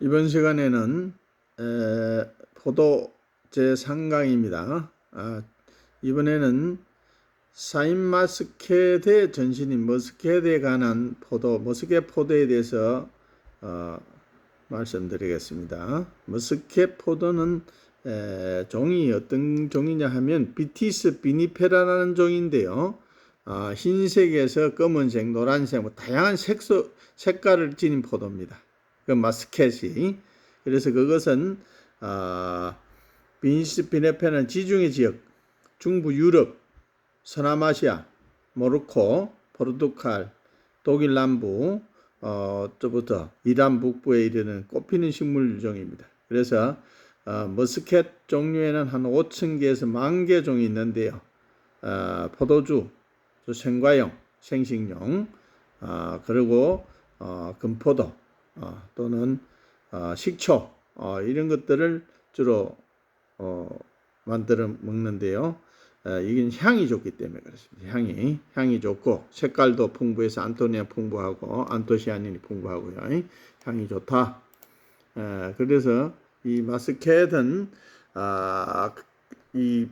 이번 시간에는 포도 제3강입니다. 이번에는 샤인마스켓의 전신인 머스켓에 관한 포도, 머스켓 포도에 대해서 말씀드리겠습니다. 머스켓 포도는 종이 어떤 종이냐 하면 비티스 비니페라라는 종인데요. 흰색에서 검은색, 노란색, 다양한 색깔을 지닌 포도입니다. 그 마스켓이. 그래서 그것은 비니스 비니페라는 지중해 지역, 중부 유럽, 서남아시아, 모로코, 포르투갈, 독일 남부, 또부터 이란 북부에 이르는 꽃피는 식물종입니다. 그래서 머스켓 종류에는 한 5,000개에서 10,000개 종이 있는데요. 포도주, 생과용, 생식용, 그리고 금포도 또는 식초 이런 것들을 주로 만들어 먹는데요. 이건 향이 좋기 때문에 그렇습니다. 향이 좋고 색깔도 풍부해서 안토니아 풍부하고 안토시아닌이 풍부하고요. 향이 좋다. 그래서 이 마스켓은 이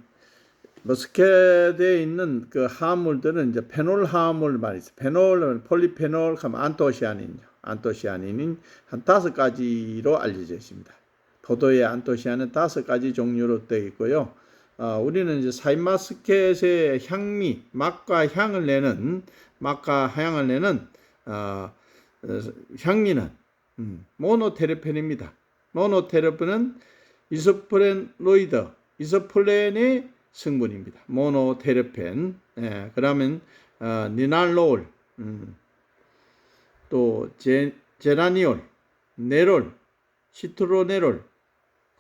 머스켓에 있는 그 화합물들은 이제 페놀 화합물 많이 있어요. 페놀, 폴리페놀 하면 안토시아닌이 한 5가지로 알려져 있습니다. 포도의 안토시아닌 5가지 종류로 되어 있고요. 우리는 이제 샤인마스켓의 맛과 향을 내는 향미는 모노테르펜입니다. 모노테르펜은 이소플렌의 성분입니다. 모노테르펜. 그러면 니날롤, 또 제라니올, 네롤, 시트로네롤,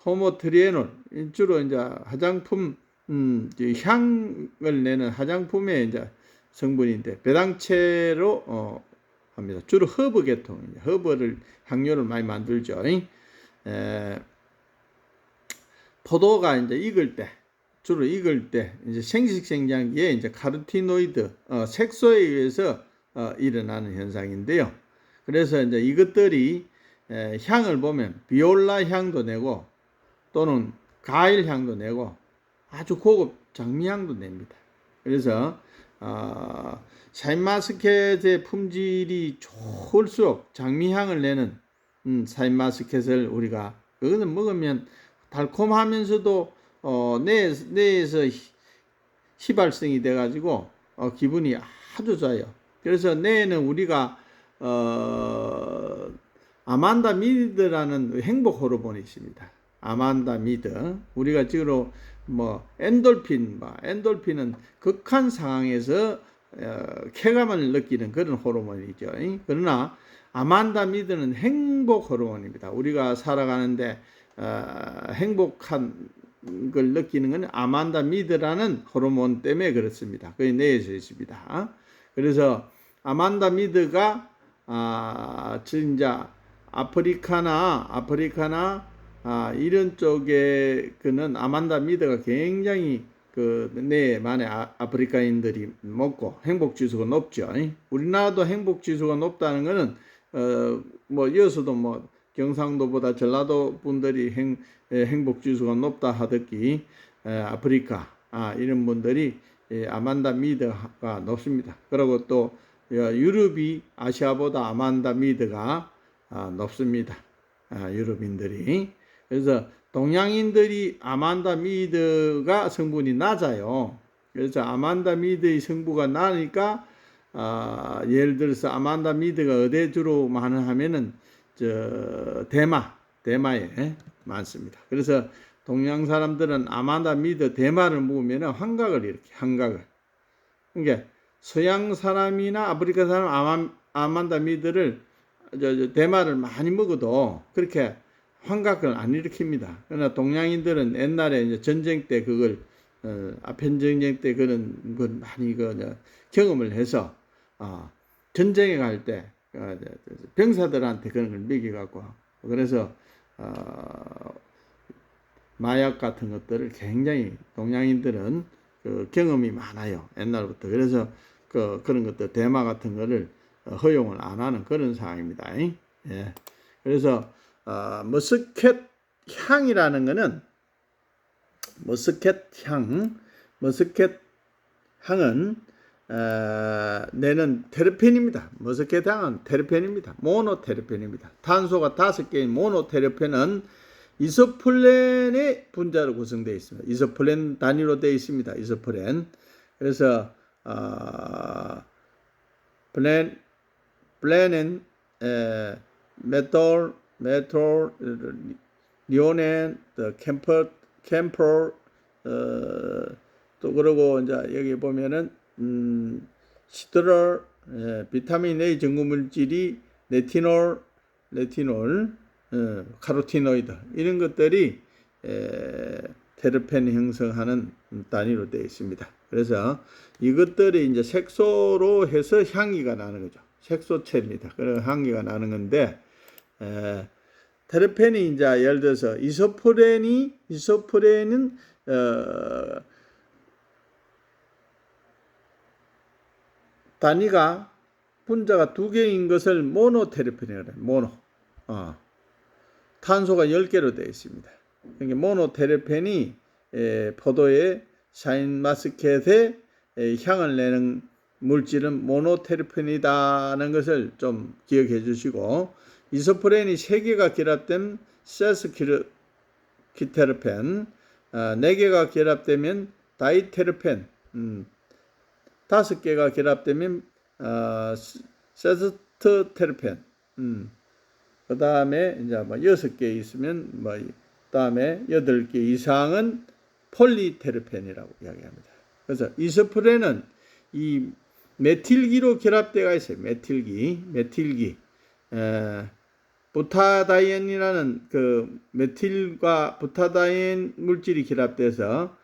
호모트리에놀, 주로 이제 화장품 향을 내는 화장품의 이제 성분인데 배당체로 합니다. 주로 허브 계통입니다. 허브를 향료를 많이 만들죠. 포도가 이제 주로 익을 때 이제 생식생장기에 이제 카로티노이드 색소에 의해서 일어나는 현상인데요. 그래서 이제 이것들이 향을 보면 비올라 향도 내고 또는 과일 향도 내고 아주 고급 장미 향도 냅니다. 그래서 샤인마스켓의 품질이 좋을수록 장미 향을 내는 샤인마스켓을 우리가 그거는 먹으면 달콤하면서도 뇌에서 휘발성이 돼가지고 기분이 아주 좋아요. 그래서 뇌에는 우리가 아만다미드라는 행복 호르몬이 있습니다. 아만다미드. 우리가 지금 엔돌핀은 극한 상황에서 쾌감을 느끼는 그런 호르몬이죠. 그러나 아만다미드는 행복 호르몬입니다. 우리가 살아가는데 행복한 걸 느끼는 건 아만다미드라는 호르몬 때문에 그렇습니다. 그게 뇌에서 있습니다. 그래서 아만다미드가 진짜 아프리카나 이런 쪽에 그는 아만다미드가 굉장히 그 뇌만의 아프리카인들이 먹고 행복 지수가 높죠. 우리나라도 행복 지수가 높다는 것은 여기서도 경상도보다 전라도 분들이 행복 지수가 높다 하듯이 아프리카 이런 분들이 아만다미드가 높습니다. 그리고 또 유럽이 아시아보다 아만다미드가 높습니다. 유럽인들이. 그래서 동양인들이 아만다미드가 성분이 낮아요. 그래서 아만다미드의 성분가 나니까 예를 들어서 아만다미드가 어디에 주로 많은 하면은 대마에 많습니다. 그래서 동양 사람들은 아만다미드 대마를 먹으면 환각을. 그러니까 서양 사람이나 아프리카 사람 아만다미드를 대마를 많이 먹어도 그렇게 환각을 안 일으킵니다. 그러나 동양인들은 옛날에 이제 전쟁 때 그걸 아편 전쟁 때 그런 걸 많이 경험을 해서 전쟁에 갈 때 병사들한테 그런 걸 먹여갖고 그래서 마약 같은 것들을 굉장히 동양인들은 그 경험이 많아요. 옛날부터. 그래서 그런 것들 대마 같은 거를 허용을 안 하는 그런 상황입니다. 예. 그래서 머스켓 향이라는 거는 머스켓 향은 내는 테르펜입니다. 머스켓 향은 테르펜입니다. 모노테르펜입니다. 탄소가 5개인 모노테르펜은 이소플렌의 분자로 구성되어 있습니다. 이소플렌 단위로 되어 있습니다. 이소플렌. 그래서 플레넨, 메톨, 리오넨, 캠퍼, 또 그러고 이제 여기 보면은 시트럴, 비타민 A 전구물질이 레티놀, 카로티노이드 이런 것들이 테르펜 형성하는 단위로 되어 있습니다. 그래서 이것들이 이제 색소로 해서 향기가 나는 거죠. 색소체입니다. 그런 향기가 나는 건데 테르펜이 이제 예를 들어서 이소프렌은 단위가 분자가 2개인 것을 모노테르펜이라고 해요. 모노. 탄소가 10개로 되어 있습니다. 그러니까 모노테르펜이 포도의 샤인마스켓에 향을 내는 물질은 모노테르펜이다는 것을 좀 기억해 주시고, 이소프렌이 3개가 결합된 세스키테르펜, 4개가 결합되면 다이테르펜, 5개가 결합되면 세스트테르펜, 그 다음에 이제 뭐 6개 있으면 뭐 다음에 8개 이상은 폴리테르펜이라고 이야기합니다. 그래서 이소프렌은 이 메틸기로 결합되어 있어요. 메틸기. 부타다이엔이라는 그 메틸과 부타다이엔 물질이 결합돼서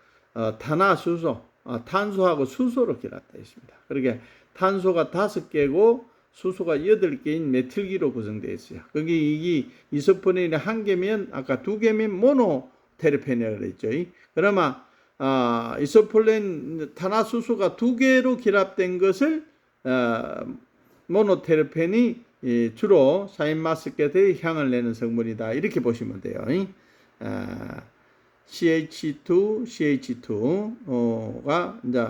탄소하고 수소로 결합되어 있습니다. 그러게 탄소가 5개고 수소가 8개인 메틸기로 구성되어 있어요. 거기 이게 이소프렌이 1개면 아까 2개면 모노테르펜이라고 그랬죠. 그러면 이소플렌 탄화수소가 2개로 결합된 것을 모노테르펜이 주로 샤인마스켓의 향을 내는 성분이다. 이렇게 보시면 돼요. CH2가 이제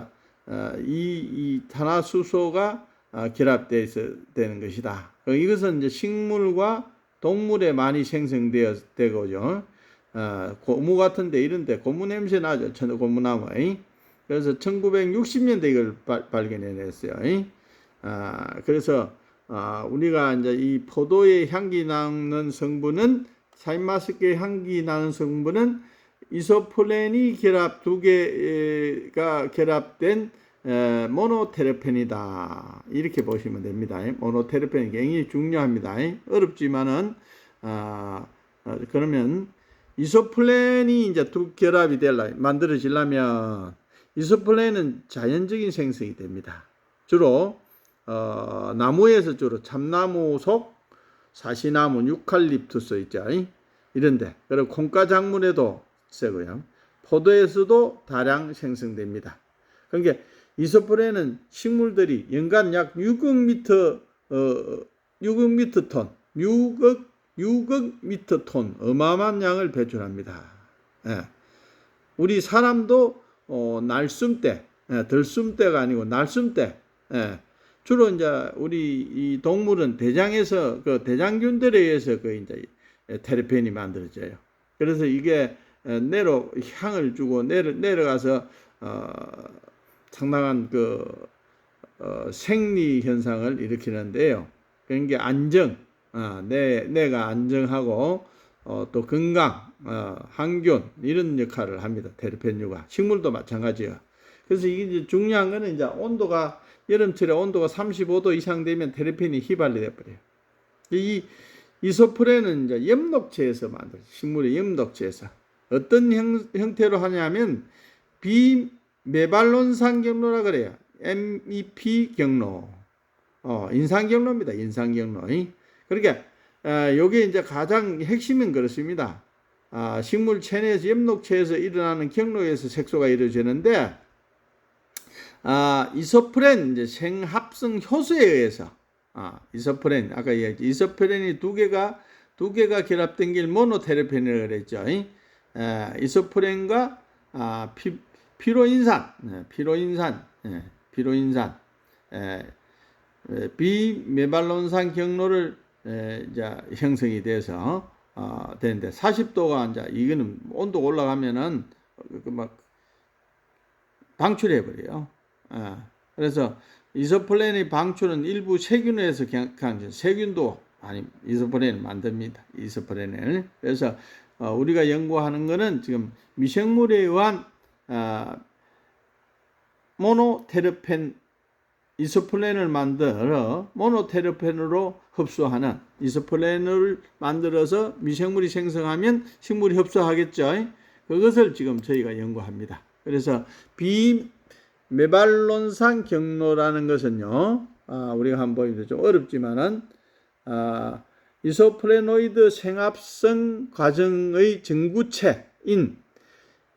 이 탄화수소가 결합되어 되는 것이다. 이것은 이제 식물과 동물에 많이 생성되고죠. 고무 같은데 이런데 고무 냄새 나죠. 고무나무. 그래서 1960년대 이걸 발견해냈어요. 그래서 우리가 이제 이 포도의 향기 나는 성분은 샤인마스켓 향기 나는 성분은 이소플렌이 2개가 결합된 모노테르펜이다. 이렇게 보시면 됩니다. 모노테르펜이 굉장히 중요합니다. 어렵지만은 그러면 이소플렌이 이제 결합이 만들어지려면 이소플렌은 자연적인 생성이 됩니다. 주로 나무에서 주로 참나무 속, 사시나무, 유칼립투스 있죠. 이런데 그리고 콩가 작물에도 쓰고요. 포도에서도 다량 생성됩니다. 그러니까 이소프렌은 식물들이 연간 약 6억 미터 톤 어마어마한 양을 배출합니다. 우리 사람도 날숨 때, 들숨 때가 아니고 날숨 때, 주로 이제 우리 이 동물은 대장에서 그 대장균들에 의해서 그 이제 테르펜이 만들어져요. 그래서 이게 향을 주고 내려가서 상당한 그 생리 현상을 일으키는데요. 그러니까 안정, 뇌가 안정하고 또 건강, 항균 이런 역할을 합니다. 테르펜류가 식물도 마찬가지예요. 그래서 이게 중요한 거는 이제 온도가 여름철에 온도가 35도 이상 되면 테르펜이 휘발이 돼버려요. 이 이소프렌은 이제 엽록체에서 만들어요. 식물의 엽록체에서 어떤 형태로 하냐면 비메발론산 경로라 그래요. MEP 경로. 인산경로입니다. 인산경로. 그러니까 요게 이제 가장 핵심은 그렇습니다. 식물 체내에서 엽록체에서 일어나는 경로에서 색소가 이루어지는데 이소프렌 이제 생합성 효소에 의해서 이소프렌 아까 이야기했죠. 이소프렌이 두 두 개가 결합된 게 모노테르펜이라고 그랬죠. 이소프렌과 피로인산, 피로인산, 비메발론산 경로를 이제 형성이 돼서 되는데 40도가 이제 이거는 온도가 올라가면은 막 방출해 버려요. 그래서 이소플렌의 방출은 일부 세균에서 세균도 이소플렌을 만듭니다. 이소플렌을. 그래서 우리가 연구하는 거는 지금 미생물에 의한 모노테르펜 이소플렌을 만들어 모노테르펜으로 흡수하는 이소플렌을 만들어서 미생물이 생성하면 식물이 흡수하겠죠. 그것을 지금 저희가 연구합니다. 그래서 비메발론산 경로라는 것은요, 우리가 한번 보기도 좀 어렵지만은 이소플레노이드 생합성 과정의 전구체인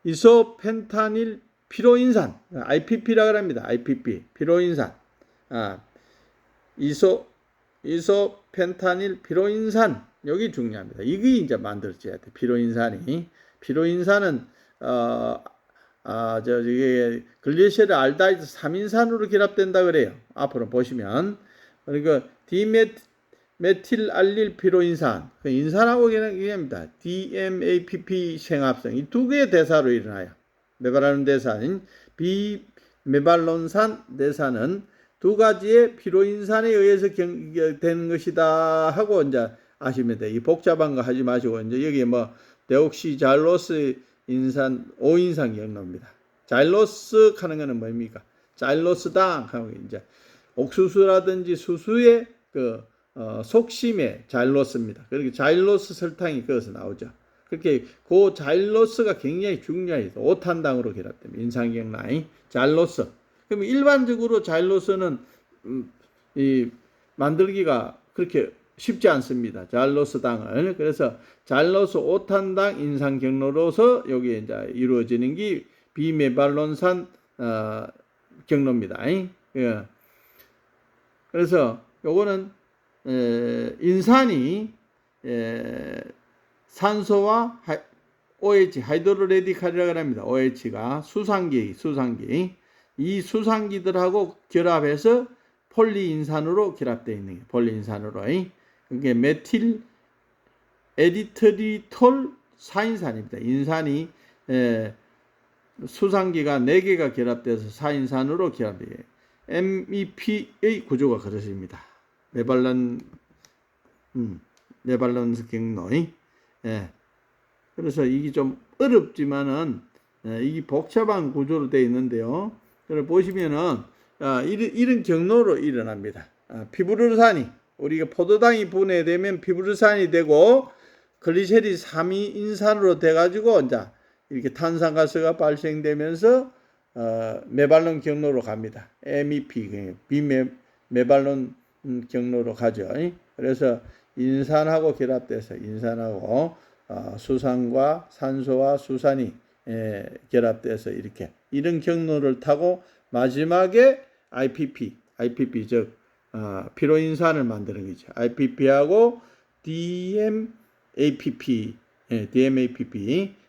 이소펜타닐 피로인산, IPP라고 합니다. IPP, 피로인산. 이소펜타닐 피로인산, 여기 중요합니다. 이게 이제 만들어져야 돼. 피로인산은 이게 글리세르 알데히드 3인산으로 결합된다 그래요. 앞으로 보시면. 그러니까 디메틸 알릴 피로인산, 인산하고 결합합니다. DMAPP 생합성, 이 두 개의 대사로 일어나요. 메발론 대사는 비메발론산 대사는 두 가지의 피로인산에 의해서 되는 것이다 하고 이제 아시면 돼요. 이 복잡한 거 하지 마시고 이제 여기 데옥시 자일로스 인산 5인산 경로입니다. 자일로스 하는 거는 뭡니까? 자일로스당 하고 이제 옥수수라든지 수수의 속심의 자일로스입니다. 그렇게 자일로스 설탕이 거기서 나오죠. 그렇게 그 자일로스가 굉장히 중요해요. 5탄당으로 결합됩니다. 인산경로의 자일로스. 그럼 일반적으로 자일로스는 이 만들기가 그렇게 쉽지 않습니다. 자일로스 당을. 그래서 자일로스 5탄당 인산 경로로서 여기에 이제 이루어지는 게 비메발론산 경로입니다. 예. 그래서 요거는 인산이 산소와 OH, 하이드로 레디칼이라고 합니다. OH가 수상기. 이 수상기들하고 결합해서 폴리인산으로 결합되어 있는 게 폴리인산으로. 그게 메틸 에디트리톨 4인산입니다. 인산이 수상기가 4개가 결합돼서 4인산으로 결합돼요. MEP의 구조가 그렇습니다. 메발론스 경로. 그래서 이게 좀 어렵지만은 이게 복잡한 구조로 되어 있는데요. 그걸 보시면은 이런 경로로 일어납니다. 피브르산이 우리가 포도당이 분해되면 피브르산이 되고 글리세리 3인산으로 돼가지고 이제 이렇게 탄산가스가 발생되면서 메발론 경로로 갑니다. MEP 비메발론 경로로 가죠. 그래서 인산하고 결합돼서 인산하고 수산과 산소와 수산이 결합돼서 이렇게 이런 경로를 타고 마지막에 IPP 즉 피로인산을 만드는 거죠. IPP하고 DMAPP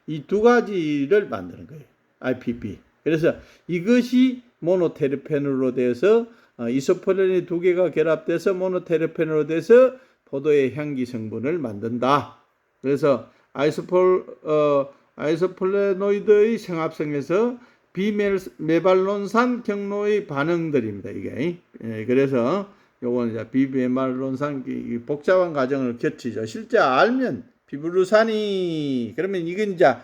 이 두 가지를 만드는 거예요. IPP. 그래서 이것이 모노테르펜으로 돼서 이소플렌이 두 개가 결합돼서 모노테르펜으로 돼서 포도의 향기 성분을 만든다. 그래서 아이소플레노이드의 생합성에서 비메발론산 경로의 반응들입니다. 이게. 그래서 요거는 이제 비메발론산 복잡한 과정을 거치죠. 실제 알면 피브르산이 그러면 이건 이제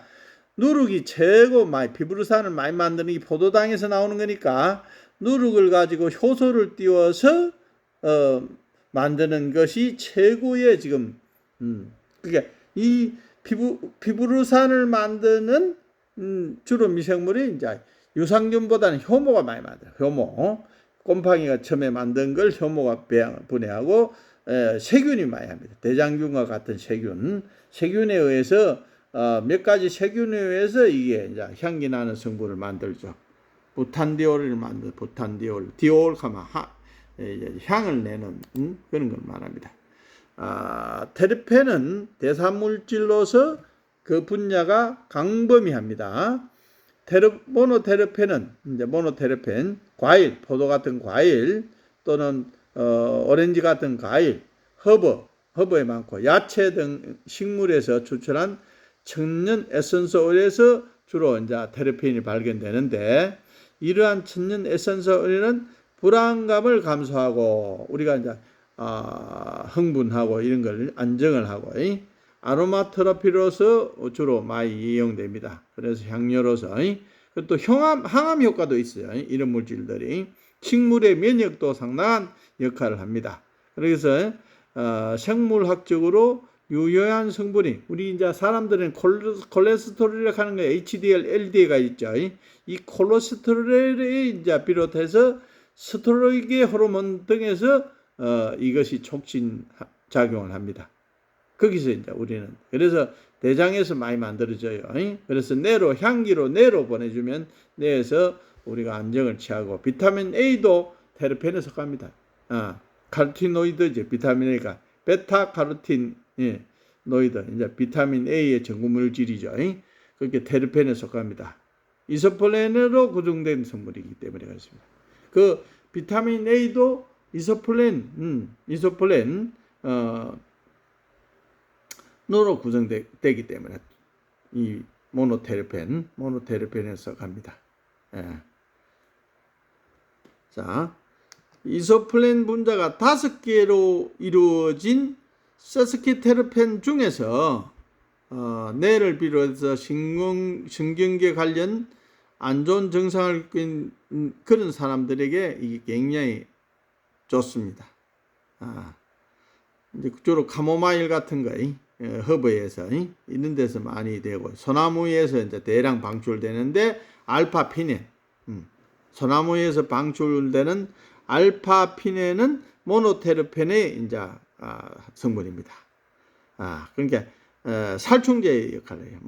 누룩이 최고 피브르산을 많이 만드는 게 포도당에서 나오는 거니까 누룩을 가지고 효소를 띄워서 만드는 것이 최고의 지금 그게 이 피브르산을 만드는 주로 미생물이 이제 유산균보다는 효모가 많이 만들어요. 효모. 곰팡이가 처음에 만든 걸 효모가 분해하고 세균이 많이 합니다. 대장균과 같은 세균에 의해서 몇 가지 세균에 의해서 이게 이제 향기 나는 성분을 만들죠. 부탄디올을 디올 하면 향을 내는 그런 걸 말합니다. 테르펜은 대사물질로서 그 분야가 광범위합니다. 모노테르펜은 이제 모노테르펜 과일, 포도 같은 과일 또는 오렌지 같은 과일, 허브에 많고 야채 등 식물에서 추출한 천연 에센스 오일에서 주로 이제 테르펜이 발견되는데 이러한 천연 에센스 오일은 불안감을 감소하고 우리가 이제 흥분하고 이런 걸 안정을 하고 아로마 테라피로서 주로 많이 이용됩니다. 그래서 향료로서 또 항암 효과도 있어요. 이런 물질들이 식물의 면역도 상당한 역할을 합니다. 그래서 생물학적으로 유효한 성분이 우리 이제 사람들은 콜레스테롤이라고 하는 거 HDL, LDL가 있죠. 이 콜레스테롤에 이제 비롯해서 스테로이드 호르몬 등에서 이것이 촉진 작용을 합니다. 거기서 이제 우리는 그래서 대장에서 많이 만들어져요. 그래서 향기로 뇌로 보내주면 뇌에서 우리가 안정을 취하고 비타민 A도 테르펜에 속합니다. 카로티노이드죠. 비타민 A가 베타 카로틴 노이드 이제 비타민 A의 전구 물질이죠. 그렇게 테르펜에 속합니다. 이소플렌으로 구성된 성분이기 때문에 그렇습니다. 그 비타민 A도 이소플렌 노로 구성되기 때문에 이 모노테르펜에 속합니다. 자, 이소플렌 분자가 5개로 이루어진 세스키테르펜 중에서 뇌를 비롯해서 신경계 관련 안 좋은 증상을 겪은 그런 사람들에게 이게 굉장히 좋습니다. 이제 주로 카모마일 같은 거, 허브에서 이런 데서 많이 되고 소나무에서 이제 대량 방출되는데 알파피넨, 소나무에서 방출되는 알파피넨은 모노테르펜의 이제 성분입니다. 그러니까 살충제 역할을 해요.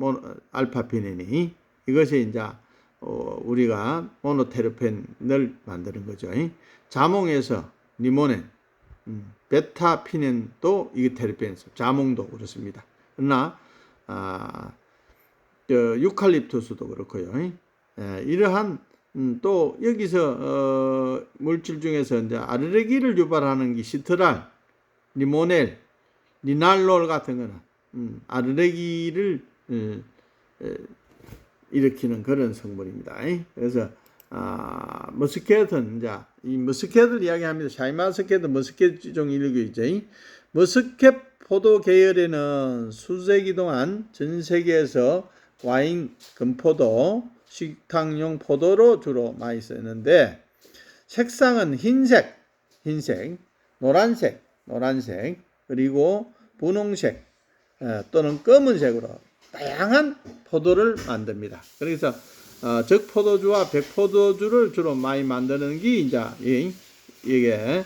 알파피넨이 이것이 이제 우리가 모노테르펜을 만드는 거죠. 자몽에서 리모넨, 베타피넨도 이게 테르펜에서 자몽도 그렇습니다. 그러나 유칼립투스도 그렇고요. 이러한 또 여기서 물질 중에서 이제 알레르기를 유발하는 게 시트랄, 리모넬, 리날롤 같은 거는 알레르기를 일으키는 그런 성분입니다. 그래서 머스켓은 이제 이 머스켓을 이야기합니다. 샤인머스켓은 머스켓 종 일류이죠. 머스켓 포도 계열에는 수세기 동안 전 세계에서 와인, 금포도, 식탁용 포도로 주로 많이 쓰는데 색상은 흰색, 노란색, 그리고 분홍색 또는 검은색으로 다양한 포도를 만듭니다. 그래서 적포도주와 백포도주를 주로 많이 만드는 게 이제 이게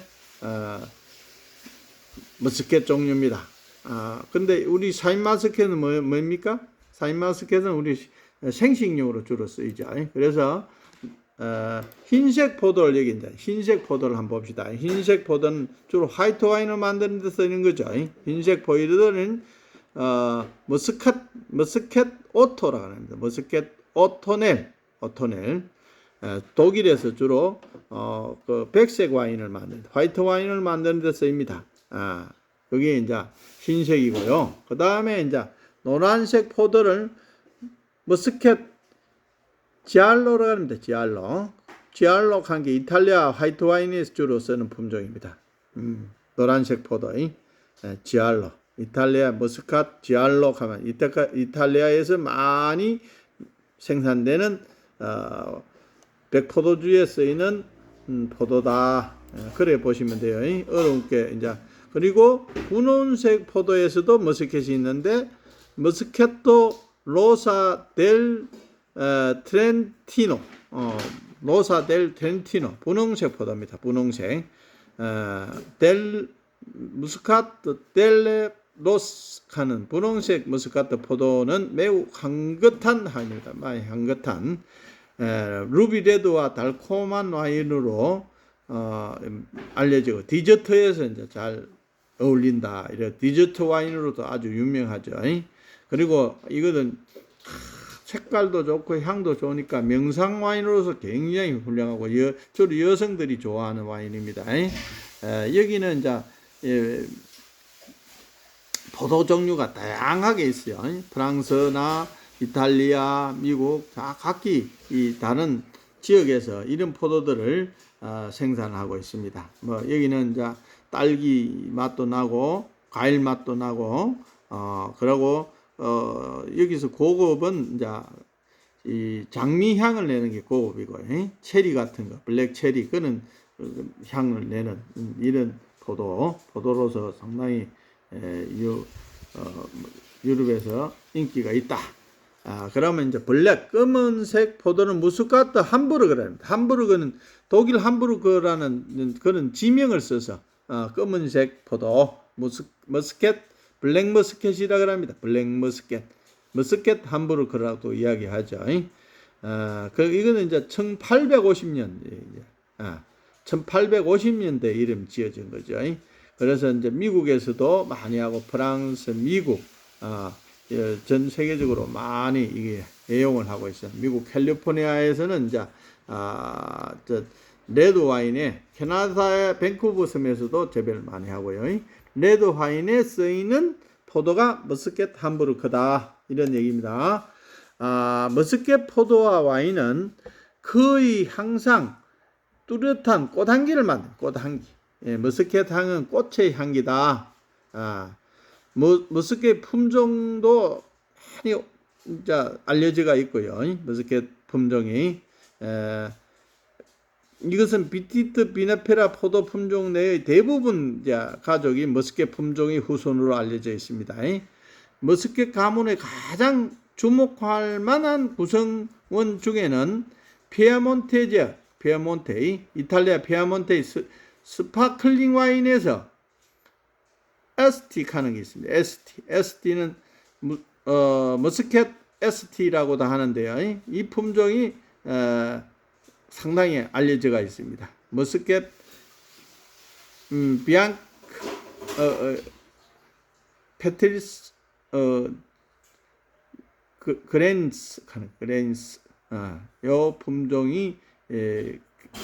머스켓 종류입니다. 근데 우리 샤인머스켓은 뭡니까? 샤인머스켓은 우리 생식용으로 주로 쓰이죠. 그래서 흰색 포도를 여기 이제 흰색 포도를 한번 봅시다. 흰색 포도는 주로 화이트 와인을 만드는 데 쓰이는 거죠. 흰색 포도는 머스켓 오토라고 합니다. 머스켓 오토넬. 독일에서 주로 그 백색 와인을 화이트 와인을 만드는 데 쓰입니다. 그게 이제 흰색이고요. 그 다음에 이제 노란색 포도를 머스켓 지알로라고 합니다. 지알로 한 게 이탈리아 화이트 와인에서 주로 쓰는 품종입니다. 노란색 포도, 지알로. 이탈리아 머스카트 지알로 하면 이탈리아에서 많이 생산되는 백포도주에 쓰이는 포도다. 그래 보시면 돼요. 어려운 게 이제 그리고 분홍색 포도에서도 머스켓이 있는데 머스켓도 로사 델 트렌티노, 분홍색 포도입니다. 분홍색 무스카트 델레 로스카는 분홍색 무스카트 포도는 매우 향긋한 와인입니다. 많이 향긋한 루비레드와 달콤한 와인으로 알려지고 디저트에서 이제 잘 어울린다. 이래 디저트 와인으로도 아주 유명하죠. 그리고 이거는 색깔도 좋고 향도 좋으니까 명상 와인으로서 굉장히 훌륭하고 주로 여성들이 좋아하는 와인입니다. 여기는 이제 포도 종류가 다양하게 있어요. 프랑스나 이탈리아, 미국 각기 이 다른 지역에서 이런 포도들을 생산하고 있습니다. 뭐 여기는 이제 딸기 맛도 나고 과일 맛도 나고 그러고 여기서 고급은 이제 이 장미 향을 내는 게 고급이고 체리 같은 거 블랙 체리 그런 향을 내는 이런 포도로서 상당히 유럽에서 인기가 있다. 그러면 이제 블랙 검은색 포도는 무스카트 함부르그랍니다. 함부르그는 독일 함부르그라는 그런 지명을 써서 검은색 포도 머스켓 블랙 머스켓이라고 합니다. 블랙 머스켓 함부르그라고 이야기하죠. 이거는 이제 1850년대 이름 지어진 거죠. 그래서 이제 미국에서도 많이 하고 프랑스, 미국 전 세계적으로 많이 이게 애용을 하고 있어요. 미국 캘리포니아에서는 이제 레드 와인에 캐나다의 밴쿠버 섬에서도 재배를 많이 하고요. 레드 와인에 쓰이는 포도가 머스켓 함부르크다 이런 얘기입니다. 머스켓 포도와 와인은 거의 항상 뚜렷한 꽃향기를 만든 꽃향기. 머스켓 향은 꽃의 향기다. 머스켓 품종도 많이 이제 알려져가 있고요. 머스켓 품종이 이것은 비티트 비나페라 포도 품종 내의 대부분 이제 가족이 머스켓 품종의 후손으로 알려져 있습니다. 머스켓 가문의 가장 주목할 만한 구성원 중에는 피아몬테 이탈리아 피아몬테의 스파클링 와인에서 에스티 하는 게 있습니다. 에스티는 머스켓 에스티라고도 하는데요. 이 품종이 상당히 알려져가 있습니다. 머스켓 비앙크 페트리스 그랜스 요 품종이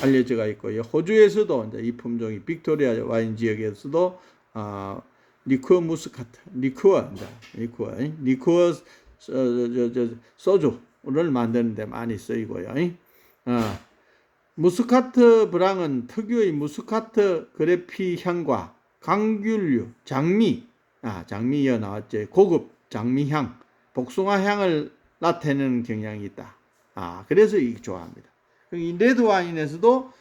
알려져가 있고요. 호주에서도 이제 이 품종이 빅토리아 와인 지역에서도 리쿠어 무스카트, 리쿠어 소주를 만드는데 많이 쓰이고요. 무스카트 브랑은 특유의 무스카트 그래피 향과 강귤류, 장미여 나왔죠. 고급 장미향, 복숭아 향을 나타내는 경향이 있다. 그래서 이게 좋아합니다. 이 레드 와인에서도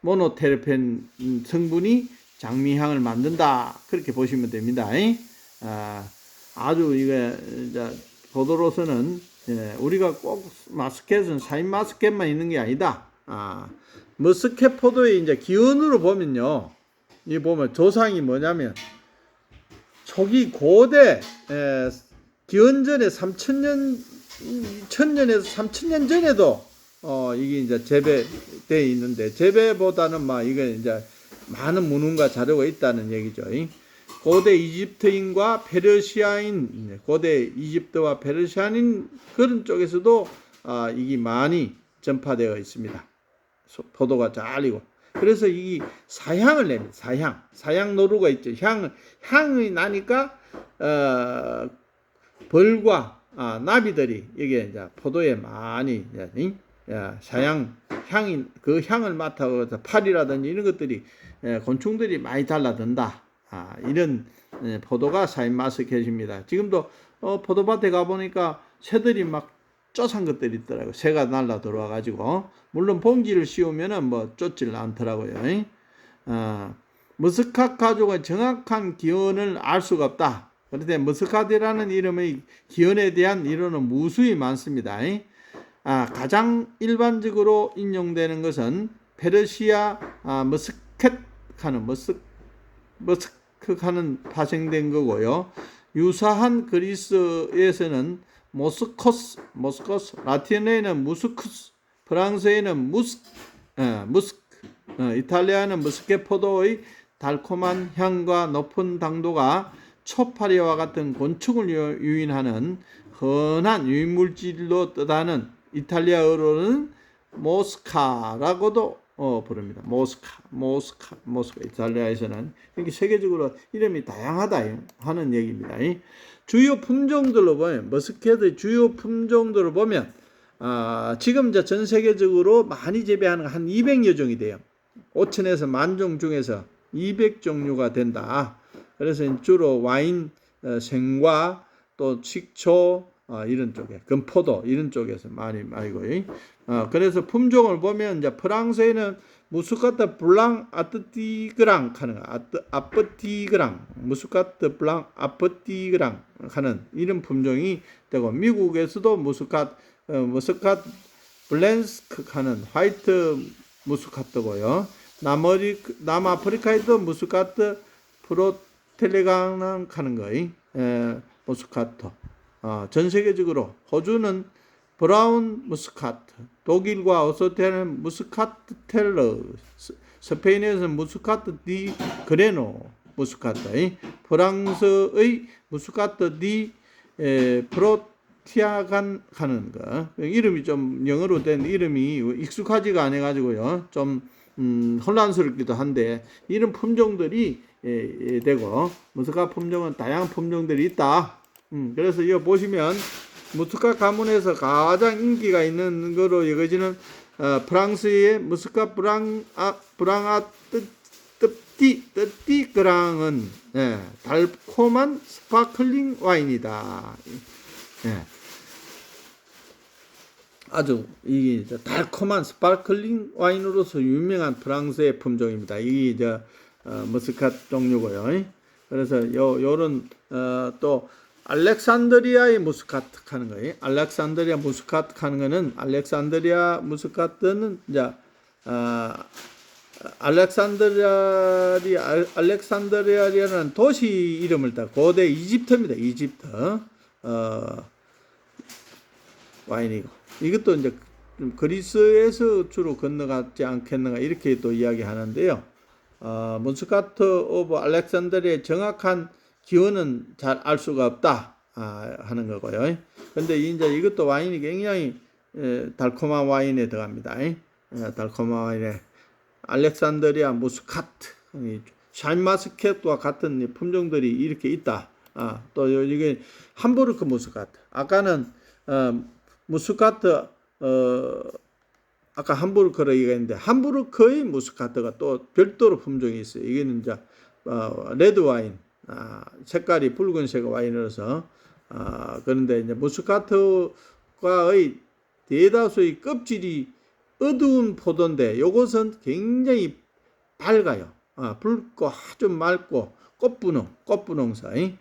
모노테르펜 성분이 장미향을 만든다. 그렇게 보시면 됩니다. 아주 이게 이제 포도로서는 우리가 꼭 마스켓은 샤인 마스켓만 있는 게 아니다. 머스켓 포도의 이제 기원으로 보면요. 이 보면 조상이 뭐냐면 초기 고대 기원전에 3000년 1000년에서 3000년 전에도 이게 이제 재배되어 있는데 재배보다는 이게 이제 많은 문헌과 자료가 있다는 얘기죠. 고대 이집트인과 페르시아인, 고대 이집트와 페르시아인 그런 쪽에서도 이게 많이 전파되어 있습니다. 포도가 잘 익고. 그래서 이 사향을 냅니다. 사향 노루가 있죠. 향이 나니까 벌과 나비들이 이게 이제 포도에 많이 사향 향이 그 향을 맡아서 파리라든지 이런 것들이 곤충들이 많이 달라든다. 이런 포도가 샤인마스켓입니다. 지금도 포도밭에 가보니까 새들이 막 쫓은 것들이 있더라고요. 새가 날라 들어와 가지고 물론 봉지를 씌우면은 쫓질 않더라고요. 머스캇 가족의 정확한 기원을 알 수가 없다. 그런데 머스캇이라는 이름의 기원에 대한 이론은 무수히 많습니다. 가장 일반적으로 인용되는 것은 페르시아 머스켓하는 파생된 거고요. 유사한 그리스에서는 모스코스, 라틴어에는 무스쿠스, 프랑스에는 무스크, 이탈리아는 머스켓 포도의 달콤한 향과 높은 당도가 초파리와 같은 곤충을 유인하는 흔한 유인물질로 뜻하는 이탈리아어로는 모스카라고도 부릅니다. 모스카. 이탈리아에서는 그러니까 세계적으로 이름이 다양하다 하는 얘기입니다. 주요 품종들로 보면 머스카트의 주요 품종들을 보면 지금 이제 전 세계적으로 많이 재배하는 한 200여 종이 돼요. 5천에서 10,000종 중에서 200종류가 된다. 그래서 주로 와인, 생과 또 식초 이런 쪽에 건포도 이런 쪽에서 많이 말고 그래서 품종을 보면 이제 프랑스에는 무스카트 블랑 아뜨티그랑 하는 아프티그랑 무스카트 블랑 아프티그랑 하는 이런 품종이 되고 미국에서도 무스카트 블렌스크 하는 화이트 무스카트고요. 남아프리카에도 무스카트 프로텔레강 하는 거이 무스카트. 전 세계적으로 호주는 브라운 무스카트, 독일과 오스트리아는 무스카트 텔러, 스페인에서는 무스카트 디 그레노 무스카트, 프랑스의 무스카트 디 프로티아간 하는 거. 이름이 좀 영어로 된 이름이 익숙하지가 않아 가지고요. 좀 혼란스럽기도 한데 이런 품종들이 되고 무스카 품종은 다양한 품종들이 있다. 그래서 이거 보시면 무스카 가문에서 가장 인기가 있는 거로 여겨지는 프랑스의 무스카 브랑아뜨띠그랑은 달콤한 스파클링 와인이다. 아주 이게 달콤한 스파클링 와인으로서 유명한 프랑스의 품종입니다. 이게 머스카트 종류고요. 그래서 요런 또 알렉산드리아의 무스카트 하는 거예요. 알렉산드리아 무스카트 하는 거는 알렉산드리아 무스카트는 이제 알렉산드리아라는 도시 이름을 따 고대 이집트입니다. 이집트 와인이고 이것도 이제 그리스에서 주로 건너갔지 않겠는가 이렇게 또 이야기하는데요. 무스카트 오브 알렉산드리아의 정확한 기원은 잘 알 수가 없다 하는 거고요. 근데 이제 이것도 와인이 굉장히 달콤한 와인에 들어갑니다. 달콤한 와인에 알렉산드리아 무스카트, 샤인마스켓과 같은 품종들이 이렇게 있다. 또 이게 함부르크 무스카트. 아까는 무스카트 아까 함부르크로 얘기했는데 함부르크의 무스카트가 또 별도로 품종이 있어요. 이게는 이제 레드 와인. 색깔이 붉은색 와인으로서 그런데 이제 무스카트과의 대다수의 껍질이 어두운 포도인데 이것은 굉장히 밝아요. 붉고 아주 맑고 꽃분홍사. 이게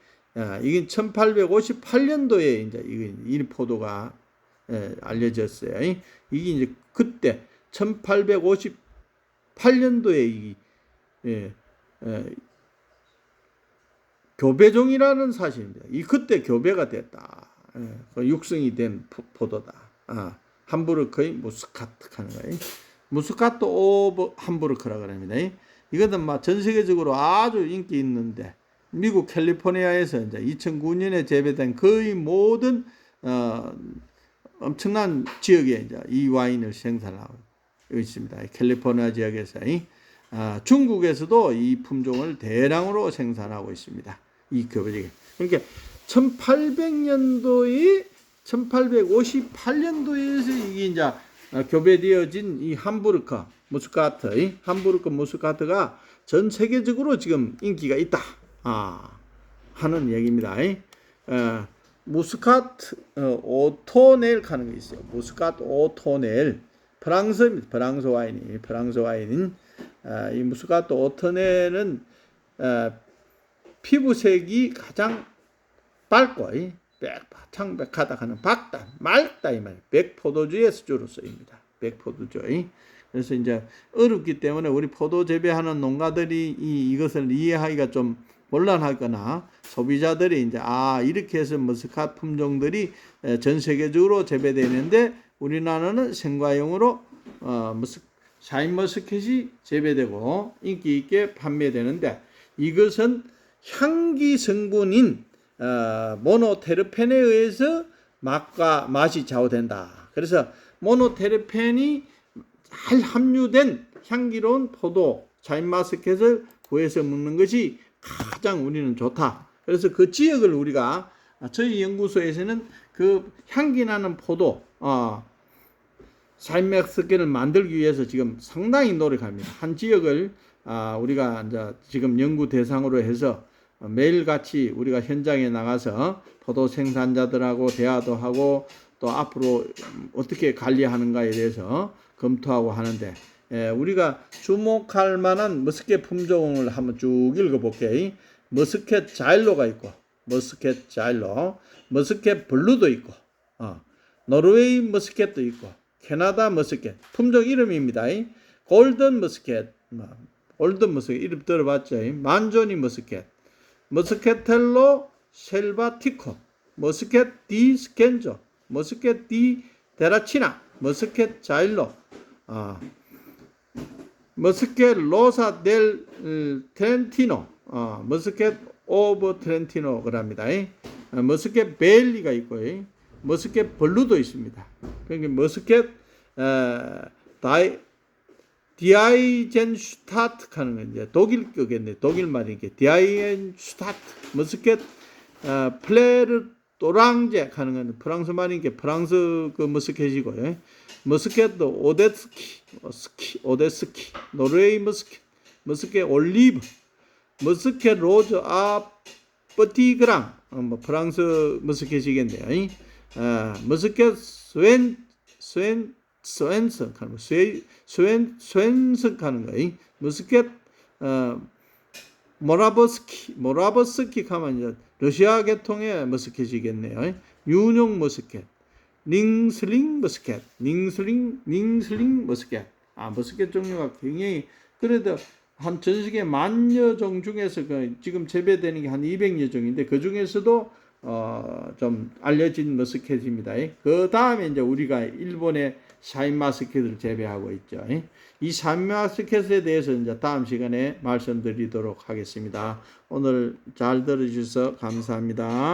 1858년도에 이제 이 포도가 알려졌어요. 이게 이제 그때 1858년도에 교배종이라는 사실입니다. 그때 교배가 됐다. 육성이 된 포도다. 함부르크의 무스카트 하는 거예요. 무스카트 오브 함부르크라 그럽니다. 이것은 막 전 세계적으로 아주 인기 있는데 미국 캘리포니아에서 이제 2009년에 재배된 거의 모든 엄청난 지역에 이제 이 와인을 생산하고 있습니다. 캘리포니아 지역에서 중국에서도 이 품종을 대량으로 생산하고 있습니다. 이 교배종이. 그러니까 1858년도에서 이게 이제 교배되어진 이 함부르크 무스카트가 전 세계적으로 지금 인기가 있다. 하는 얘기입니다. 무스카트 오토넬 하는 게 있어요. 무스카트 오토넬. 프랑스입니다. 프랑스 와인인 이 무스카트 오토넬은 피부색이 가장 밝고 창백하다 하는 박다, 맑다 이 말이에요. 백포도주에서 주로 쓰입니다. 백포도주. 그래서 이제 어렵기 때문에 우리 포도 재배하는 농가들이 이것을 이해하기가 좀 곤란하거나 소비자들이 이제 이렇게 해서 머스카트 품종들이 전 세계적으로 재배되는데 우리나라는 생과용으로 샤인머스켓이 재배되고 인기 있게 판매되는데 이것은 향기 성분인 모노테르펜에 의해서 맛이 좌우된다. 그래서 모노테르펜이 잘 함유된 향기로운 포도 샤인머스켓을 구해서 먹는 것이 가장 우리는 좋다. 그래서 그 지역을 우리가 저희 연구소에서는 그 향기 나는 포도 샤인머스켓을 만들기 위해서 지금 상당히 노력합니다. 한 지역을 우리가 이제 지금 연구 대상으로 해서 매일같이 우리가 현장에 나가서 포도 생산자들하고 대화도 하고 또 앞으로 어떻게 관리하는가에 대해서 검토하고 하는데 우리가 주목할 만한 머스켓 품종을 한번 쭉 읽어볼게요. 머스켓 자일로가 있고 머스켓 자일로, 머스켓 블루도 있고 노르웨이 머스켓도 있고 캐나다 머스켓 품종 이름입니다. 골든 머스켓, 골든 머스켓 이름 들어봤죠? 만조니 머스켓, 머스케텔로 셀바티코, 머스켓 디 스켄조, 머스켓 디 데라치나, 머스켓 자일로, 머스켓 로사 델 트렌티노, 머스켓 오브 트렌티노 그럽니다. 머스켓 벨리가 있고요. 머스켓 블루도 있습니다. 그러니까 머스켓 디아이젠슈타트 하는 건 이제 독일 거겠네. 독일 말이니까 디아이젠슈타트 머스켓 플레르토랑제 하는 건 프랑스 말이니까 프랑스 그 머스켓이고요. 머스켓 오데스키, 노르웨이 머스켓 올리브, 머스켓 로즈 버티그랑 프랑스 머스켓이겠네요. 머스켓 스웬석 하는 거, 스웬석 하는 거, 머스켓 모라버스키 하면 이제 러시아 계통의 머스켓이겠네요. 윤용 머스켓, 링슬링 머스켓, 링슬링 머스켓. 머스켓 종류가 굉장히 그래도 한 전 세계 10,000여 종 중에서 지금 재배되는 게 한 200여 종인데 그 중에서도 좀 알려진 머스켓입니다. 그 다음에 이제 우리가 일본의 샤인머스켓을 재배하고 있죠. 이 샤인머스켓에 대해서 이제 다음 시간에 말씀드리도록 하겠습니다. 오늘 잘 들어주셔서 감사합니다.